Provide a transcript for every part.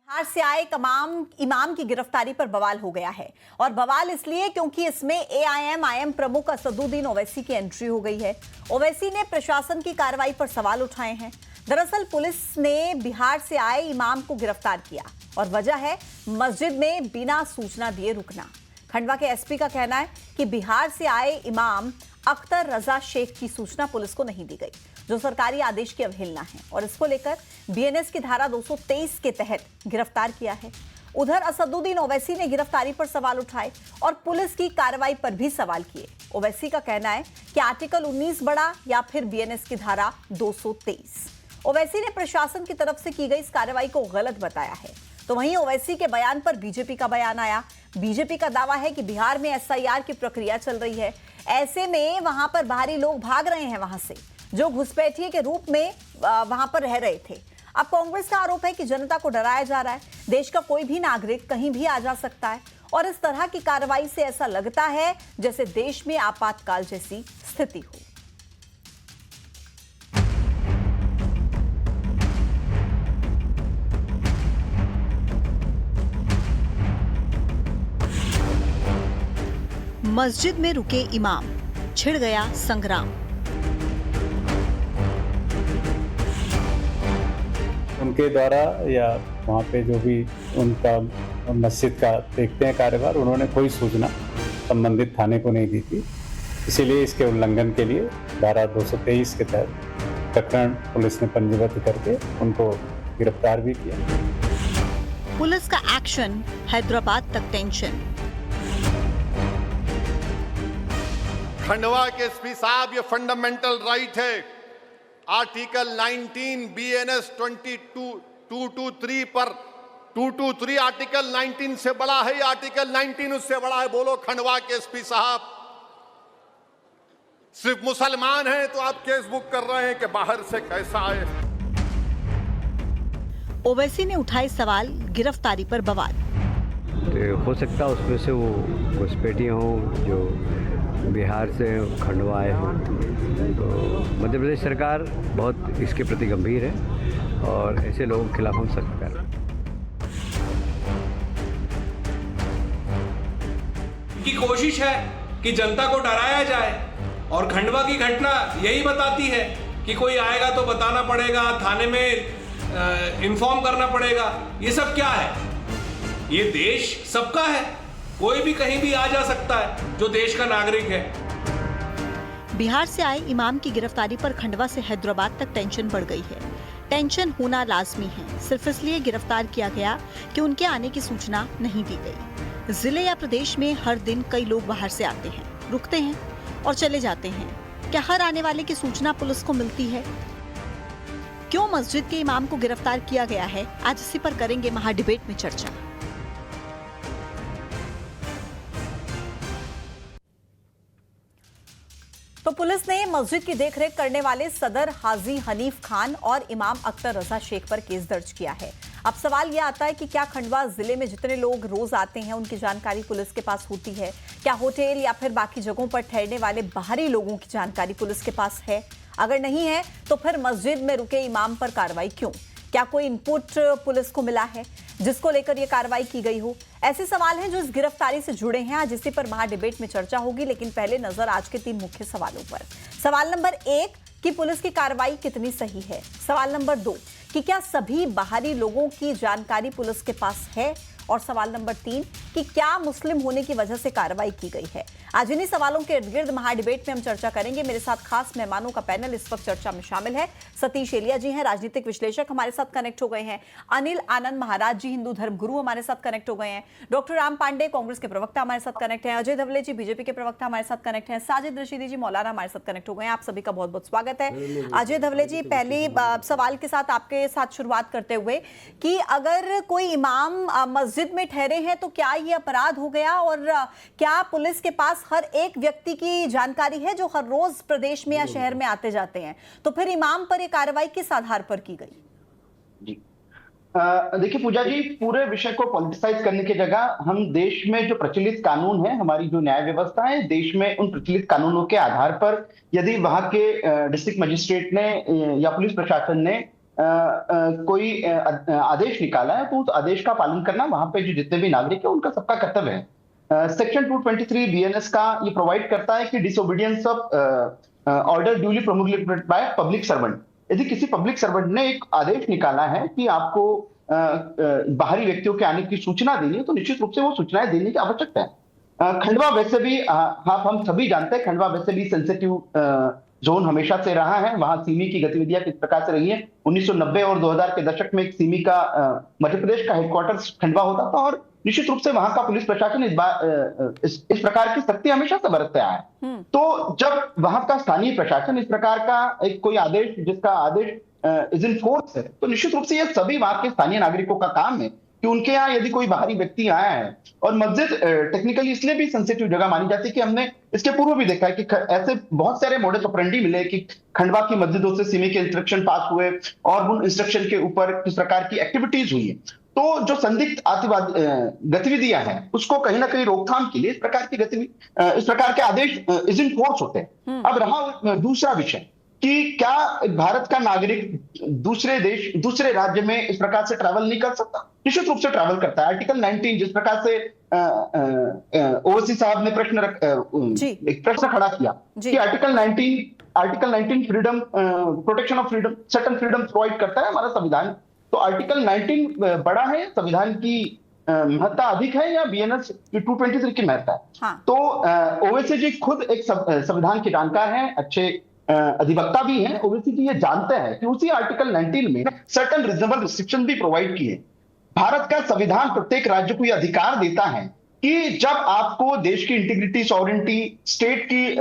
बिहार से आए तमाम इमाम की गिरफ्तारी पर बवाल हो गया है और बवाल इसलिए क्योंकि इसमें एआईएम प्रमुख असदुद्दीन ओवैसी की एंट्री हो गई है। ओवैसी ने प्रशासन की कार्रवाई पर सवाल उठाए हैं। दरअसल पुलिस ने बिहार से आए इमाम को गिरफ्तार किया और वजह है मस्जिद में बिना सूचना दिए रुकना। खंडवा के एसपी का कहना है कि बिहार से आए इमाम अख्तर रजा शेख की सूचना पुलिस को नहीं दी गई, जो सरकारी आदेश की अवहेलना है और इसको लेकर बीएनएस की धारा 223 के तहत गिरफ्तार किया है। उधर असदुद्दीन ओवैसी ने गिरफ्तारी पर सवाल उठाए और पुलिस की कार्रवाई पर भी सवाल किए। ओवैसी का कहना है कि आर्टिकल 19 बड़ा या फिर बीएनएस की धारा 223। ओवैसी ने प्रशासन की तरफ से की गई इस कार्रवाई को गलत बताया है। तो वहीं ओवैसी के बयान पर बीजेपी का बयान आया। बीजेपी का दावा है कि बिहार में एसआईआर की प्रक्रिया चल रही है, ऐसे में वहां पर बाहरी लोग भाग रहे हैं वहां से, जो घुसपैठिए के रूप में वहां पर रह रहे थे। अब कांग्रेस का आरोप है कि जनता को डराया जा रहा है। देश का कोई भी नागरिक कहीं भी आ जा सकता है और इस तरह की कार्रवाई से ऐसा लगता है जैसे देश में आपातकाल जैसी स्थिति हो। मस्जिद में रुके इमाम, छिड़ गया संग्राम। उनके द्वारा या वहाँ पे जो भी उनका मस्जिद का देखते हैं कार्यभार, उन्होंने कोई सूचना संबंधित थाने को नहीं दी थी। इसीलिए इसके उल्लंघन के लिए धारा 223 के तहत प्रकरण पुलिस ने पंजीबद्ध करके उनको गिरफ्तार भी किया। पुलिस का एक्शन, हैदराबाद तक टेंशन। खंडवा के एसपी साहब, ये फंडामेंटल राइट है। आर्टिकल 19 बीएनएस 223 पर 223 आर्टिकल 19 से बड़ा है, आर्टिकल 19 उससे बड़ा है। बोलो खंडवा के एसपी साहब, सिर्फ मुसलमान हैं तो आप केस बुक कर रहे हैं कि बाहर से कैसा आए। ओवैसी ने उठाए सवाल, गिरफ्तारी पर बवाल। तो हो सकता है उसमें से वो घुसपैठिए हों जो बिहार से खंडवा आए हों। तो मध्य प्रदेश सरकार बहुत इसके प्रति गंभीर है और ऐसे लोगों के खिलाफ हम सख्त कर रहे हैं। की कोशिश है कि जनता को डराया जाए और खंडवा की घटना यही बताती है कि कोई आएगा तो बताना पड़ेगा, थाने में इन्फॉर्म करना पड़ेगा। ये सब क्या है? ये देश सबका है, कोई भी कहीं भी आ जा सकता है जो देश का नागरिक है। बिहार से आए इमाम की गिरफ्तारी पर खंडवा से हैदराबाद तक टेंशन बढ़ गई है। टेंशन होना लाजमी है, सिर्फ इसलिए गिरफ्तार किया गया कि उनके आने की सूचना नहीं दी गई। जिले या प्रदेश में हर दिन कई लोग बाहर से आते हैं, रुकते हैं और चले जाते हैं। क्या हर आने वाले की सूचना पुलिस को मिलती है? क्यों मस्जिद के इमाम को गिरफ्तार किया गया है? आज इसी पर करेंगे महाडिबेट में चर्चा। तो पुलिस ने मस्जिद की देखरेख करने वाले सदर हाजी हनीफ खान और इमाम अख्तर रजा शेख पर केस दर्ज किया है। अब सवाल यह आता है कि क्या खंडवा जिले में जितने लोग रोज आते हैं उनकी जानकारी पुलिस के पास होती है? क्या होटल या फिर बाकी जगहों पर ठहरने वाले बाहरी लोगों की जानकारी पुलिस के पास है? अगर नहीं है तो फिर मस्जिद में रुके इमाम पर कार्रवाई क्यों? क्या कोई इनपुट पुलिस को मिला है जिसको लेकर यह कार्रवाई की गई हो? ऐसे सवाल हैं जो इस गिरफ्तारी से जुड़े हैं। आज इसी पर महाडिबेट में चर्चा होगी, लेकिन पहले नजर आज के 3 मुख्य सवालों पर। सवाल नंबर 1 कि पुलिस की कार्रवाई कितनी सही है। सवाल नंबर 2 कि क्या सभी बाहरी लोगों की जानकारी पुलिस के पास है? और सवाल नंबर 3 कि क्या मुस्लिम होने की वजह से कार्रवाई की गई है? आज इन्हीं सवालों के इर्द गिर्द महाडिबेट में हम चर्चा करेंगे। मेरे साथ खास मेहमानों का पैनल इस वक्त चर्चा में शामिल है। सतीश एलिया जी हैं, राजनीतिक विश्लेषक, हमारे साथ कनेक्ट हो गए हैं। अनिल आनंद महाराज जी, हिंदू धर्म गुरु, हमारे साथ कनेक्ट हो गए हैं। डॉक्टर राम पांडे, कांग्रेस के प्रवक्ता, हमारे साथ कनेक्ट हैं। अजय धवले जी, बीजेपी के प्रवक्ता, हमारे साथ कनेक्ट हैं। साजिद रशीदी जी, मौलाना, हमारे साथ कनेक्ट हो गए हैं। आप सभी का बहुत बहुत स्वागत है। अजय धवले जी, पहले सवाल के साथ आपके साथ शुरुआत करते हुए कि अगर कोई इमाम मस्जिद में ठहरे हैं तो क्या ये अपराध हो गया? और क्या पुलिस के पास हर एक व्यक्ति की जानकारी है जो हर रोज प्रदेश में या शहर में आते जाते हैं? तो फिर इमाम पर यह कार्रवाई किस आधार पर की गई? जी देखिए पूजा जी, पूरे विषय को पॉलिटिसाइज करने की जगह हम देश में जो प्रचलित कानून है, हमारी जो न्याय व्यवस्था है देश में, उन प्रचलित कानूनों के आधार पर यदि वहां के डिस्ट्रिक्ट मजिस्ट्रेट ने या पुलिस प्रशासन ने कोई आदेश निकाला है तो उस आदेश का पालन करना वहां पे जो जितने भी नागरिक है उनका सबका कर्तव्य है। सेक्शन 223 बीएनएस का ये प्रोवाइड करता है कि disobedience of order duly promulgated by public servant, यदि किसी पब्लिक सर्वेंट ने एक आदेश निकाला है कि आपको बाहरी व्यक्तियों के आने की सूचना देनी है, तो निश्चित रूप से वो सूचनाएं देने की आवश्यकता है। खंडवा वैसे भी हम सभी जानते हैं, खंडवा वैसे भी सेंसिटिव जोन हमेशा से रहा है। वहां सिमी की गतिविधियां किस प्रकार से रही है, 1990 और 2000 के दशक में एक सिमी का मध्य प्रदेश का हेडक्वार्टर खंडवा होता था, और निश्चित रूप से वहां का पुलिस प्रशासन इस प्रकार की सख्ती हमेशा से बरतते आया है। तो जब वहां का स्थानीय प्रशासन इस प्रकार का एक कोई आदेश, जिसका आदेश इज इन फोर्स है, तो निश्चित रूप से ये सभी वहां के स्थानीय नागरिकों का काम है कि उनके यहाँ यदि कोई बाहरी व्यक्ति आया है, और मस्जिद टेक्निकली इसलिए भी सेंसिटिव जगह मानी जाती है कि हमने इसके पूर्व भी देखा है कि ऐसे बहुत सारे मोडस ऑपरेंडी मिले कि खंडवा की मस्जिदों से सिमी के इंस्ट्रक्शन पास हुए और उन इंस्ट्रक्शन के ऊपर किस प्रकार की एक्टिविटीज हुई है। तो जो संदिग्ध आतिवादी गतिविधियां हैं उसको कहीं ना कहीं रोकथाम के लिए इस प्रकार की इस प्रकार के आदेश इज इन फोर्स होते हैं। अब रहा दूसरा विषय कि क्या भारत का नागरिक दूसरे राज्य में इस प्रकार से ट्रैवल नहीं कर सकता? निश्चित रूप से ट्रैवल करता है। आर्टिकल 19 जिस प्रकार से ओवैसी साहब ने एक प्रश्न खड़ा किया कि article 19 freedom, protection of freedom, certain freedom provide करता है हमारा संविधान। तो आर्टिकल 19 बड़ा है, संविधान की महत्ता अधिक है या बीएनएस 223 की महत्ता है? हाँ। तो ओवैसी जी खुद एक संविधान के जानकार हैं, अच्छे अधिवक्ता भी हैं। ओवैसी जी ये जानते हैं कि उसी आर्टिकल 19 में सर्टेन रीजनेबल रिस्ट्रिक्शन भी प्रोवाइड किए। भारत का संविधान प्रत्येक राज्य को यह अधिकार देता है कि जब आपको देश की इंटीग्रिटी, सॉवरेनिटी, स्टेट की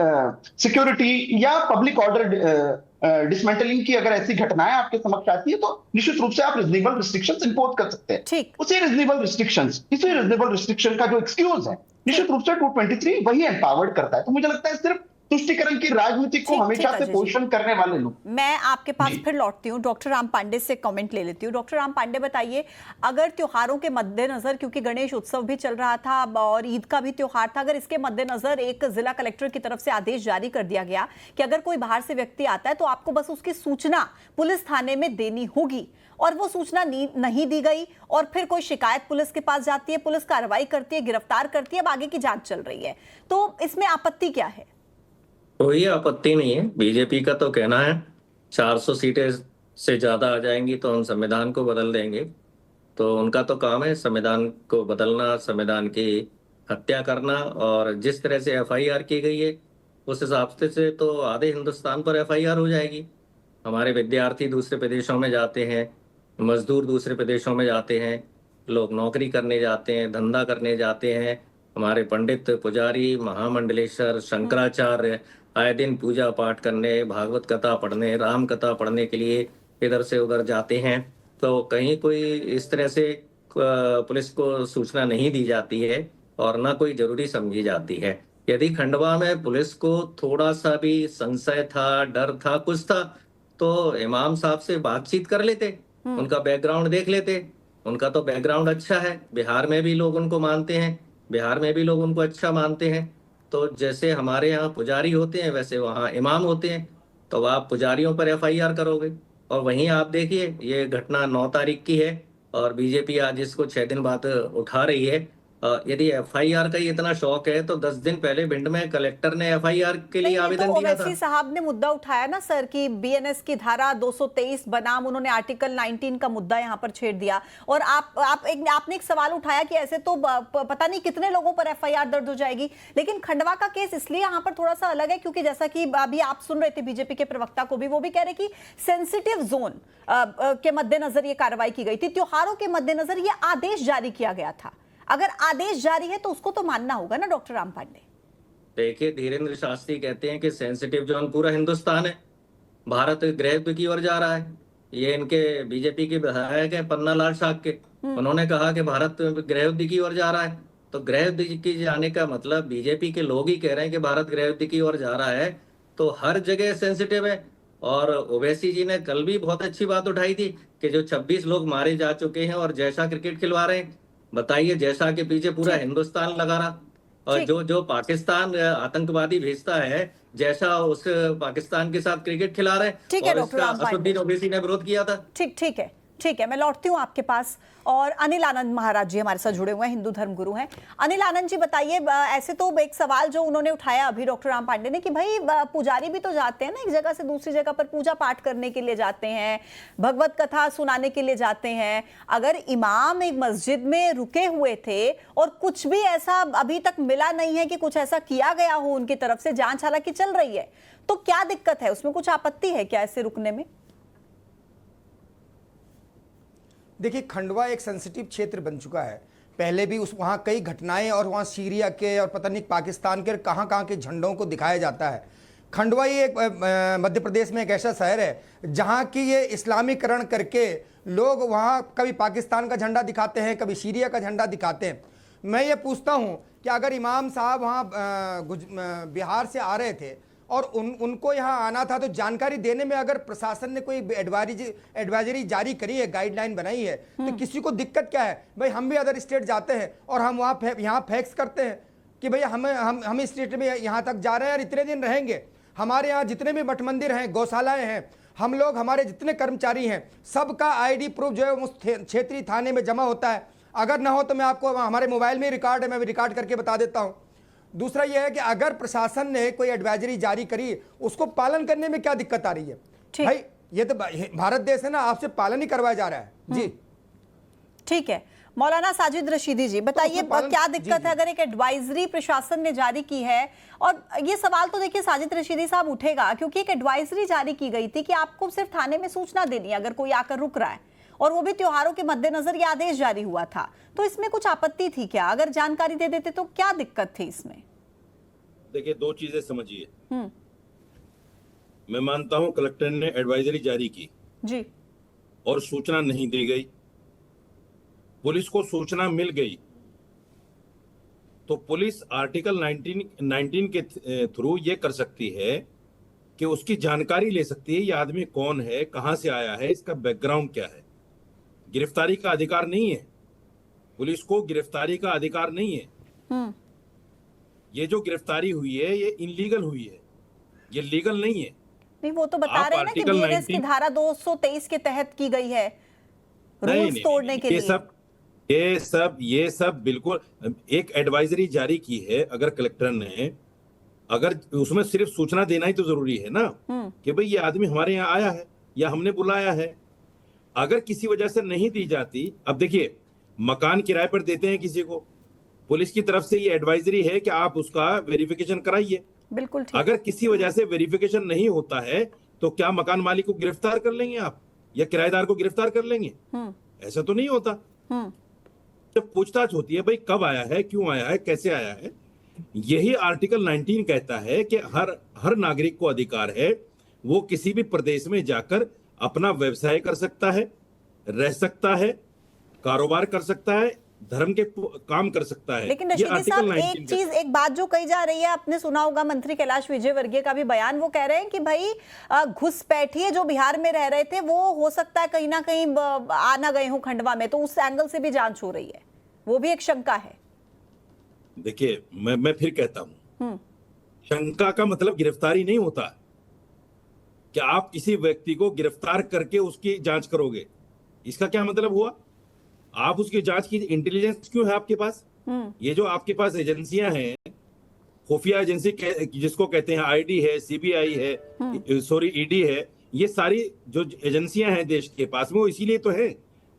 सिक्योरिटी या पब्लिक ऑर्डर डिसमेंटलिंग की अगर ऐसी घटनाएं आपके समक्ष आती है, तो निश्चित रूप से आप रीजनेबल रिस्ट्रिक्शंस इंपोज कर सकते हैं। इसी रीजनेबल रिस्ट्रिक्शन का जो एक्सक्यूज है, निश्चित रूप से 223 वही एम्पावर्ड करता है। तो मुझे लगता है सिर्फ तुष्टिकरण की राजनीति को हमेशा से पोषण करने वाले लोग। मैं आपके पास फिर लौटती हूँ, डॉक्टर राम पांडे से कमेंट ले लेती हूँ। डॉक्टर राम पांडे बताइए, अगर त्योहारों के मद्देनजर, क्योंकि गणेश उत्सव भी चल रहा था और ईद का भी त्योहार था, अगर इसके मद्देनजर एक जिला कलेक्टर की तरफ से आदेश जारी कर दिया गया कि अगर कोई बाहर से व्यक्ति आता है तो आपको बस उसकी सूचना पुलिस थाने में देनी होगी, और वो सूचना नहीं दी गई और फिर कोई शिकायत पुलिस के पास जाती है, पुलिस कार्रवाई करती है, गिरफ्तार करती है, अब आगे की जांच चल रही है, तो इसमें आपत्ति क्या है? कोई आपत्ति नहीं है। बीजेपी का तो कहना है 400 सीटें से ज्यादा आ जाएंगी तो हम संविधान को बदल देंगे। तो उनका तो काम है संविधान को बदलना, संविधान की हत्या करना। और जिस तरह से एफआईआर की गई है उस हिसाब से तो आधे हिंदुस्तान पर एफआईआर हो जाएगी। हमारे विद्यार्थी दूसरे प्रदेशों में जाते हैं, मजदूर दूसरे प्रदेशों में जाते हैं, लोग नौकरी करने जाते हैं, धंधा करने जाते हैं। हमारे पंडित, पुजारी, महामंडलेश्वर, शंकराचार्य आए दिन पूजा पाठ करने, भागवत कथा पढ़ने, राम कथा पढ़ने के लिए इधर से उधर जाते हैं। तो कहीं कोई इस तरह से पुलिस को सूचना नहीं दी जाती है और ना कोई जरूरी समझी जाती है। यदि खंडवा में पुलिस को थोड़ा सा भी संशय था, डर था, कुछ था, तो इमाम साहब से बातचीत कर लेते, उनका बैकग्राउंड देख लेते। उनका तो बैकग्राउंड अच्छा है, बिहार में भी लोग उनको मानते हैं, बिहार में भी लोग उनको अच्छा मानते हैं। तो जैसे हमारे यहाँ पुजारी होते हैं वैसे वहाँ इमाम होते हैं। तो आप पुजारियों पर एफआईआर करोगे, और वहीं आप देखिए ये घटना 9 तारीख की है और बीजेपी आज इसको 6 दिन बाद उठा रही है। यदि एफआईआर का ही इतना शौक है तो 10 दिन पहले भिंड में कलेक्टर ने एफआईआर के लिए आवेदन दिया था। ओवैसी साहब ने मुद्दा उठाया ना सर कि बीएनएस की धारा 223 बनाम उन्होंने आर्टिकल 19 का मुद्दा यहां पर छेड़ दिया, और आपने एक सवाल उठाया कि ऐसे तो पता नहीं कितने लोगों पर एफआईआर दर्ज हो जाएगी। लेकिन खंडवा का केस इसलिए यहां पर थोड़ा सा अलग है क्योंकि जैसा कि अभी आप सुन रहे थे बीजेपी के प्रवक्ता को भी, वो भी कह रहे कि सेंसिटिव जोन के मद्देनजर ये कार्रवाई की गई थी, त्योहारों के मद्देनजर ये आदेश जारी किया गया था। अगर आदेश जारी है तो उसको तो मानना होगा ना डॉक्टर राम पांडे। देखिए, धीरेन्द्र शास्त्री कहते हैं कि सेंसिटिव जोन पूरा हिंदुस्तान है, भारत गृह युद्ध की ओर जा रहा है। ये इनके बीजेपी के विधायक है पन्ना लाल साग के, उन्होंने कहा कि भारत गृह युद्ध की ओर जा रहा है। तो गृह युद्ध की जाने का मतलब बीजेपी के लोग ही कह रहे हैं कि भारत गृह युद्ध की ओर जा रहा है, तो हर जगह सेंसिटिव है। और ओवैसी जी ने कल भी बहुत अच्छी बात उठाई थी कि जो 26 लोग मारे जा चुके हैं और जैसा क्रिकेट खिलवा रहे हैं, बताइए जैसा के पीछे पूरा हिंदुस्तान लगा रहा। और ठीक। जो पाकिस्तान आतंकवादी भेजता है, जैसा उस पाकिस्तान के साथ क्रिकेट खिला रहे हैं, ठीक है, और डॉक्टर इसका राम पांडे। असदुद्दीन ओवैसी ने विरोध किया था। ठीक है, मैं लौटती हूँ आपके पास। और अनिल आनंद महाराज जी हमारे साथ जुड़े हुए हैं, हिंदू धर्म गुरु हैं। अनिल आनंद जी बताइए, ऐसे तो एक सवाल जो उन्होंने उठाया अभी डॉक्टर राम पांडे ने कि भाई पुजारी भी तो जाते हैं ना, एक जगह से दूसरी जगह पर पूजा पाठ करने के लिए जाते हैं, भगवत कथा सुनाने के लिए जाते हैं। अगर इमाम एक मस्जिद में रुके हुए थे और कुछ भी ऐसा अभी तक मिला नहीं है कि कुछ ऐसा किया गया हो उनकी तरफ से, जांच हालांकि चल रही है, तो क्या दिक्कत है उसमें? कुछ आपत्ति है क्या ऐसे रुकने में? देखिए, खंडवा एक सेंसिटिव क्षेत्र बन चुका है। पहले भी उस वहाँ कई घटनाएं, और वहाँ सीरिया के और पता नहीं पाकिस्तान के कहाँ के झंडों को दिखाया जाता है। खंडवा ये एक मध्य प्रदेश में एक ऐसा शहर है जहाँ की ये इस्लामीकरण करके लोग वहाँ कभी पाकिस्तान का झंडा दिखाते हैं, कभी सीरिया का झंडा दिखाते हैं। मैं ये पूछता हूँ कि अगर इमाम साहब वहाँ बिहार से आ रहे थे और उनको यहाँ आना था, तो जानकारी देने में अगर प्रशासन ने कोई एडवाइजरी जारी करी है, गाइडलाइन बनाई है, तो किसी को दिक्कत क्या है? भाई हम भी अदर स्टेट जाते हैं और हम वहाँ यहाँ फैक्स करते हैं कि भैया हम इस स्टेट में यहाँ तक जा रहे हैं और इतने दिन रहेंगे। हमारे यहाँ जितने भी मठ मंदिर हैं, गौशालाएं हैं, हम लोग, हमारे जितने कर्मचारी हैं, सबका ID प्रूफ जो है उस क्षेत्रीय थाने में जमा होता है। अगर ना हो तो मैं आपको, हमारे मोबाइल में रिकॉर्ड है, मैं भी रिकॉर्ड करके बता देता हूँ। दूसरा यह है कि अगर प्रशासन ने कोई एडवाइजरी जारी करी, उसको पालन करने में क्या दिक्कत आ रही है? भाई ये तो भारत देश है ना, आपसे पालन ही करवाया जा रहा है। जी ठीक है, मौलाना साजिद रशीदी जी बताइए, क्या दिक्कत है अगर एक एडवाइजरी प्रशासन ने जारी की है? और ये सवाल तो देखिए साजिद रशीदी साहब उठेगा, क्योंकि एक एडवाइजरी जारी की गई थी कि आपको सिर्फ थाने में सूचना देनी है अगर कोई आकर रुक रहा है, और वो भी त्योहारों के मद्देनजर ये आदेश जारी हुआ था। तो इसमें कुछ आपत्ति थी क्या? अगर जानकारी दे देते तो क्या दिक्कत थी इसमें? देखिए, दो चीजें समझिए। मैं मानता हूं कलेक्टर ने एडवाइजरी जारी की जी, और सूचना नहीं दी गई, पुलिस को सूचना मिल गई, तो पुलिस आर्टिकल 19 के थ्रू ये कर सकती है कि उसकी जानकारी ले सकती है, ये आदमी कौन है, कहां से आया है, इसका बैकग्राउंड क्या है। गिरफ्तारी का अधिकार नहीं है, पुलिस को गिरफ्तारी का अधिकार नहीं है। ये जो गिरफ्तारी हुई है ये इनलीगल हुई है, ये लीगल नहीं है। नहीं, वो तो बता रहे हैं ना कि बीएनएस की धारा 223 के तहत की गई है, रूल्स तोड़ने के लिए। ये सब बिल्कुल एक एडवाइजरी जारी की है। अगर कलेक्टर ने, अगर उसमें सिर्फ सूचना देना ही तो जरूरी है ना कि भाई ये आदमी हमारे यहाँ आया है या हमने बुलाया है। अगर किसी वजह से नहीं दी जाती, अब देखिए मकान किराए पर देते हैं किसी को, पुलिस की तरफ से ये एडवाइजरी है कि आप उसका वेरिफिकेशन कराइए। बिल्कुल ठीक। अगर किसी वजह से वेरिफिकेशन नहीं होता है तो क्या मकान मालिक को गिरफ्तार कर लेंगे आप, या किराएदार को गिरफ्तार कर लेंगे? ऐसा तो नहीं होता। जब पूछताछ होती है भाई कब आया है, क्यों आया है, कैसे आया है, यही आर्टिकल 19 कहता है कि हर नागरिक को अधिकार है वो किसी भी प्रदेश में जाकर अपना व्यवसाय कर सकता है, रह सकता है, कारोबार कर सकता है, धर्म के काम कर सकता है। लेकिन रशीदी साहब, एक बात जो कही जा रही है, आपने सुना होगा मंत्री कैलाश विजयवर्गीय का भी बयान, वो कह रहे हैं कि भाई घुसपैठिए जो बिहार में रह रहे थे वो हो सकता है कहीं ना कहीं आ ना गए हो खंडवा में, तो उस एंगल से भी जांच हो रही है, वो भी एक शंका है। देखिए मैं फिर कहता हूं, शंका का मतलब गिरफ्तारी नहीं होता कि आप किसी व्यक्ति को गिरफ्तार करके उसकी जांच करोगे। इसका क्या मतलब हुआ? आप उसकी जांच की इंटेलिजेंस क्यों है आपके पास? ये जो आपके पास एजेंसियां हैं, खुफिया एजेंसी जिसको कहते हैं, आईडी है, सीबीआई है, ईडी है, ये सारी जो एजेंसियां हैं देश के पास में, वो इसीलिए तो है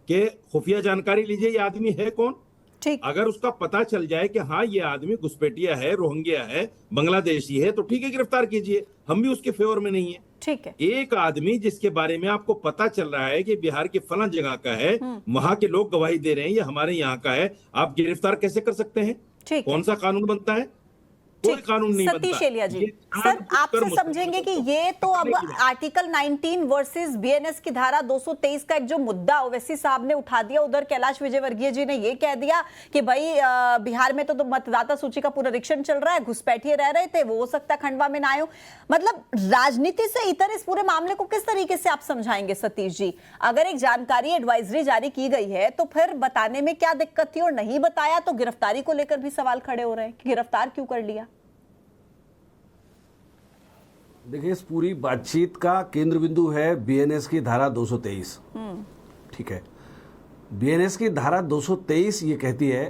कि खुफिया जानकारी लीजिए ये आदमी है कौन। ठीक। अगर उसका पता चल जाए कि हाँ ये आदमी घुसपैठिया है, रोहिंग्या है, बांग्लादेशी है, तो ठीक है गिरफ्तार कीजिए, हम भी उसके फेवर में नहीं है। ठीक है। एक आदमी जिसके बारे में आपको पता चल रहा है कि बिहार के फलां जगह का है, वहां के लोग गवाही दे रहे हैं ये हमारे यहाँ का है, आप गिरफ्तार कैसे कर सकते हैं? ठीक। कौन सा कानून बनता है? कोई कानून नहीं बनता। सतीश एलिया जी, ये सर जानबूझकर आपसे मुसलमानों समझेंगे कि को ये तो अब पकड़ने की बात। आर्टिकल 19 वर्सेस बीएनएस की धारा 223 का एक जो मुद्दा ओवैसी साहब ने उठा दिया, उधर कैलाश विजयवर्गीय जी ने ये कह दिया कि भाई बिहार में तो मतदाता सूची का पुनरीक्षण चल रहा है, घुसपैठिए रह रहे थे, वो हो सकता है खंडवा में ना आए हो। मतलब राजनीति से इतर इस पूरे मामले को किस तरीके से आप समझाएंगे सतीश जी? अगर एक जानकारी एडवाइजरी जारी की गई है तो फिर बताने में क्या दिक्कत थी, और नहीं बताया तो गिरफ्तारी को लेकर भी सवाल खड़े हो रहे हैं कि गिरफ्तार क्यों कर लिया? देखिए, इस पूरी बातचीत का केंद्र बिंदु है बीएनएस की धारा 223। ठीक है, बीएनएस की धारा 223 ये कहती है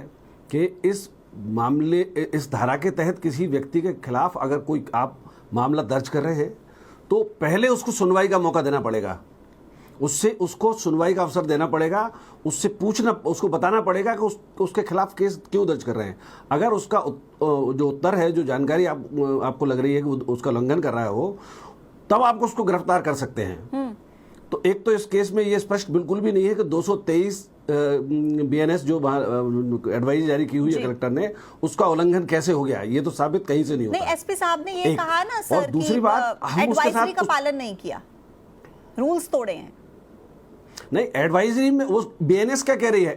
कि इस धारा के तहत किसी व्यक्ति के खिलाफ अगर कोई आप मामला दर्ज कर रहे हैं तो पहले उसको सुनवाई का मौका देना पड़ेगा, उसको सुनवाई का अवसर देना पड़ेगा, उससे पूछना, उसको बताना पड़ेगा कि उसके खिलाफ केस क्यों दर्ज कर रहे हैं। अगर उसका जो उत्तर है, जो जानकारी आपको लग रही है कि उसका उल्लंघन कर रहा है वो, तब आप उसको गिरफ्तार कर सकते हैं। तो एक तो इस केस में ये स्पष्ट बिल्कुल भी नहीं है कि 223 बीएनएस जो एडवाइजरी जारी की हुई है कलेक्टर ने, उसका उल्लंघन कैसे हो गया, ये तो साबित कहीं से नहीं होता। नहीं, एसपी साहब ने ये कहा ना सर, और दूसरी बात, हम उसके एडवाइजरी का साथ पालन नहीं किया, रूल्स तोड़े हैं। नहीं, एडवाइजरी में वो बीएनएस क्या कह रही है,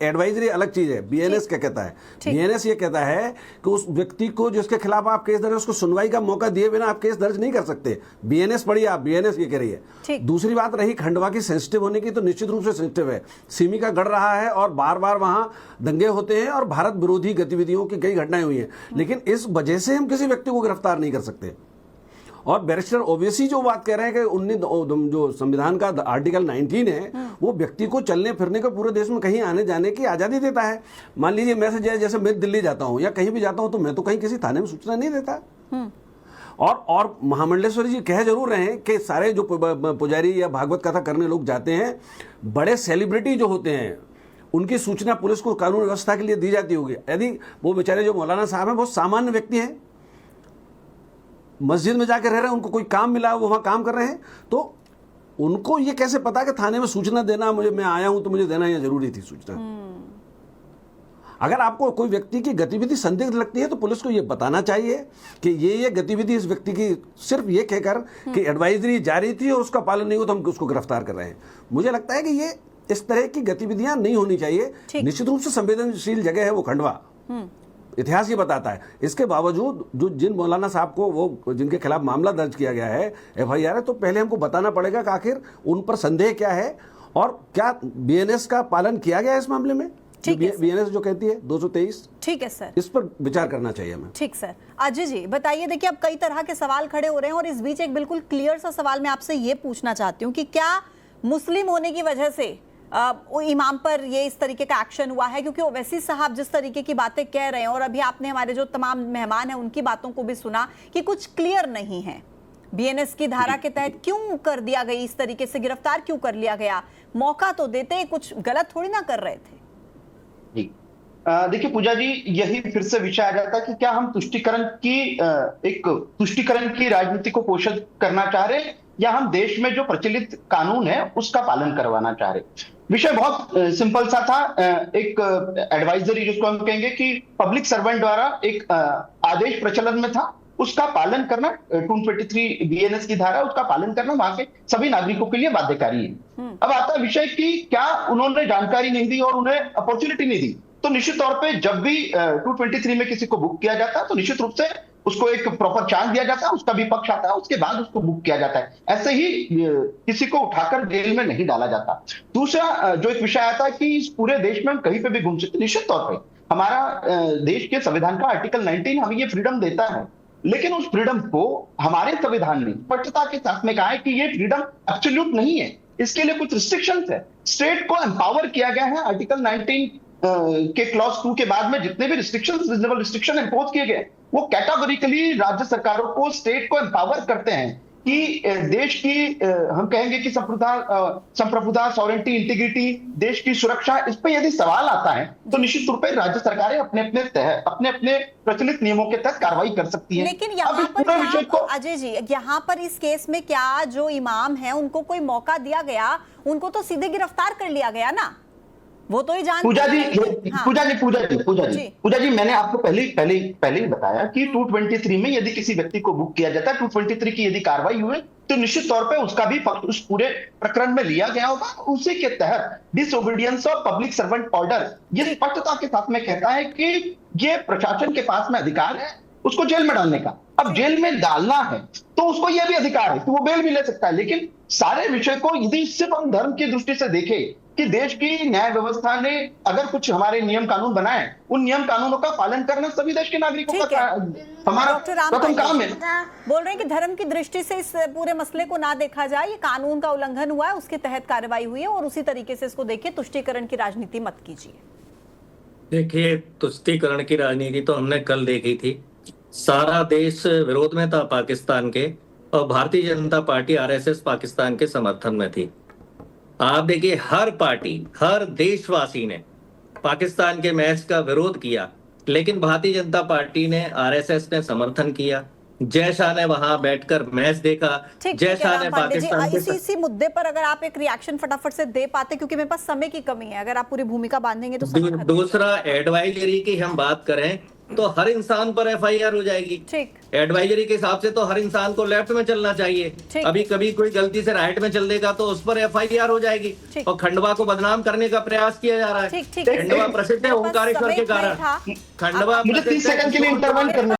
एडवाइजरी अलग चीज है। बीएनएस क्या कहता है? बीएनएस ये कहता है कि उस व्यक्ति को जिसके खिलाफ आप केस दर्ज है, उसको सुनवाई का मौका दिए बिना आप केस दर्ज नहीं कर सकते। बीएनएस पढ़िए आप, बीएनएस ये कह रही है। दूसरी बात रही खंडवा की सेंसिटिव होने की, तो निश्चित रूप से सेंसिटिव है। सिमी का गढ़ रहा है और बार बार वहां दंगे होते हैं और भारत विरोधी गतिविधियों की कई घटनाएं हुई हैं, लेकिन इस वजह से हम किसी व्यक्ति को गिरफ्तार नहीं कर सकते। और बैरिस्टर ओवैसी जो बात कह रहे हैं कि जो संविधान का आर्टिकल 19 है वो व्यक्ति को चलने फिरने का पूरे देश में कहीं आने जाने की आजादी देता है। मान लीजिए मैं से जैसे मैं दिल्ली जाता हूं या कहीं भी जाता हूं तो मैं तो कहीं किसी थाने में सूचना नहीं देता। और महामंडलेश्वरी जी कह जरूर रहे हैं कि सारे जो पुजारी या भागवत कथा करने लोग जाते हैं, बड़े सेलिब्रिटी जो होते हैं, उनकी सूचना पुलिस को कानून व्यवस्था के लिए दी जाती होगी। यदि वो बेचारे जो मौलाना साहब हैं बहुत सामान्य व्यक्ति हैं, मस्जिद में जाकर रह रहे हैं, उनको कोई काम मिला, वो वहां काम कर रहे हैं, तो उनको ये कैसे पता कि थाने में सूचना देना, मैं आया हूं तो मुझे देना यह जरूरी थी सूचना। अगर आपको कोई व्यक्ति की गतिविधि संदिग्ध लगती है तो पुलिस को यह बताना चाहिए कि ये गतिविधि इस व्यक्ति की, सिर्फ ये कहकर कि एडवाइजरी जारी थी और उसका पालन नहीं हो तो हम उसको गिरफ्तार कर रहे हैं। मुझे लगता है कि ये इस तरह की गतिविधियां नहीं होनी चाहिए। निश्चित रूप से संवेदनशील जगह है वो खंडवा, इतिहास ये बताता है। इसके बावजूद जो जिन मौलाना साहब को वो जिनके खिलाफ मामला दर्ज किया गया है, एफआईआर है, तो पहले हमको बताना पड़ेगा कि आखिर उन पर संदेह क्या है और क्या बीएनएस का पालन किया गया है इस मामले में। बीएनएस जो कहती है 223, ठीक है सर, इस पर विचार करना चाहिए हमें। ठीक सर। अजय जी बताइए, देखिए अब कई तरह के सवाल खड़े हो रहे हैं और इस बीच एक बिल्कुल क्लियर सा सवाल मैं आपसे ये पूछना चाहती हूँ कि क्या मुस्लिम होने की वजह से इमाम पर ये इस तरीके का एक्शन हुआ है? क्योंकि ओवैसी साहब जिस तरीके की बातें कह रहे हैं और अभी आपने हमारे जो तमाम मेहमान हैं उनकी बातों को भी सुना कि कुछ क्लियर नहीं है। बीएनएस की धारा के तहत क्यों कर दिया गई, इस तरीके से गिरफ्तार क्यों कर लिया गया? मौका तो देते, कुछ गलत थोड़ी ना कर रहे थे। देखिए पूजा जी, यही फिर से विषय आ जाता है कि क्या हम तुष्टीकरण की राजनीति को पोषित करना चाह रहे हैं या हम देश में जो प्रचलित कानून है उसका पालन करवाना चाह रहे। विषय बहुत सिंपल सा था। एक एडवाइजरी जिसको हम कहेंगे कि पब्लिक सर्वेंट द्वारा एक आदेश प्रचलन में था, उसका पालन करना 223 बीएनएस की धारा, उसका पालन करना वहां के सभी नागरिकों के लिए बाध्यकारी है। अब आता है विषय कि क्या उन्होंने जानकारी नहीं दी और उन्हें अपॉर्चुनिटी नहीं दी, तो निश्चित तौर पे जब भी 223 में किसी को बुक किया जाता है तो निश्चित रूप से उसको एक प्रॉपर चांस दिया जाता है, उसका भी पक्ष आता है, उसके बाद उसको बुक किया जाता है। ऐसे ही किसी को उठाकर जेल में नहीं डाला जाता। दूसरा जो एक विषय आता है कि इस पूरे देश में हम कहीं पे भी घूम सकते, निश्चित तौर पे हमारा देश के संविधान का आर्टिकल 19 हमें ये फ्रीडम देता है, लेकिन उस फ्रीडम को हमारे संविधान ने स्पष्टता के साथ में कहा है कि ये फ्रीडम एब्सोल्यूट नहीं है, इसके लिए कुछ रिस्ट्रिक्शंस है। स्टेट को एम्पावर किया गया है। आर्टिकल 19 के क्लॉज 2 के बाद में जितने भी रिस्ट्रिक्शंस, रीजनेबल रिस्ट्रिक्शन इंपोज किए गए, वो कैटेगोरिकली राज्य सरकारों को, स्टेट को एम्पावर करते हैं कि देश की हम कहेंगे कि संप्रभुता, सॉवरेंटी, इंटीग्रिटी, देश की सुरक्षा, इस पे यदि सवाल आता है तो निश्चित रूप से राज्य सरकारें अपने अपने प्रचलित नियमों के तहत कार्रवाई कर सकती हैं। लेकिन यहाँ पर अजय जी, यहाँ पर इस केस में क्या जो इमाम है उनको कोई मौका दिया गया? उनको तो सीधे गिरफ्तार कर लिया गया ना। वो तो ही जानते पूजा जी, हैं। हाँ। पूजा जी, मैंने आपको पहले ही बताया कि 223 में यदि किसी व्यक्ति को बुक किया जाता है, 223 की यदि कार्रवाई हुई तो निश्चित तौर पे उसका भी पक्ष उस पूरे प्रकरण में लिया गया होगा। उसी के तहत disobedience of public servant order ये स्पष्टता के साथ में कहता है कि ये प्रशासन के पास में अधिकार है उसको जेल में डालने का। अब जेल में डालना है तो उसको यह भी अधिकार है कि वो बेल भी ले सकता है। लेकिन सारे विषय को यदि सिर्फ हम धर्म की दृष्टि से देखें कि देश की न्याय व्यवस्था ने अगर कुछ हमारे नियम कानून बनाए, उन नियम कानूनों का पालन करना सभी देश के नागरिकों का हमारा प्रथम काम है। बोल रहे हैं कि धर्म की दृष्टि से इस पूरे मसले को ना देखा जाए, ये कानून का उल्लंघन हुआ है, उसके तहत कार्रवाई हुई है और उसी तरीके से इसको देखिए, तुष्टीकरण की राजनीति मत कीजिए। देखिए, तुष्टीकरण की राजनीति तो हमने कल देखी थी। सारा देश विरोध में था पाकिस्तान के और भारतीय जनता पार्टी आरएसएस पाकिस्तान के समर्थन में थी। आप देखिए, हर पार्टी, हर देशवासी ने पाकिस्तान के मैच का विरोध किया, लेकिन भारतीय जनता पार्टी ने, आरएसएस ने समर्थन किया। जय शाह ने वहां बैठकर मैच देखा। जय शाह ने पाकिस्तान के इसी मुद्दे पर अगर आप एक रिएक्शन फटाफट से दे पाते, क्योंकि मेरे पास समय की कमी है, अगर आप पूरी भूमिका बांधेंगे तो। दूसरा, एडवाइजरी की हम बात करें तो हर इंसान पर एफआईआर हो जाएगी। ठीक। एडवाइजरी के हिसाब से तो हर इंसान को लेफ्ट में चलना चाहिए। अभी कभी कोई गलती से राइट में चल देगा तो उस पर एफआईआर हो जाएगी। और खंडवा को बदनाम करने का प्रयास किया जा रहा है। खंडवा प्रसिद्ध है ओंकारेश्वर के कारण। खंडवा मुझे 30 सेकंड के लिए इंटरवन करना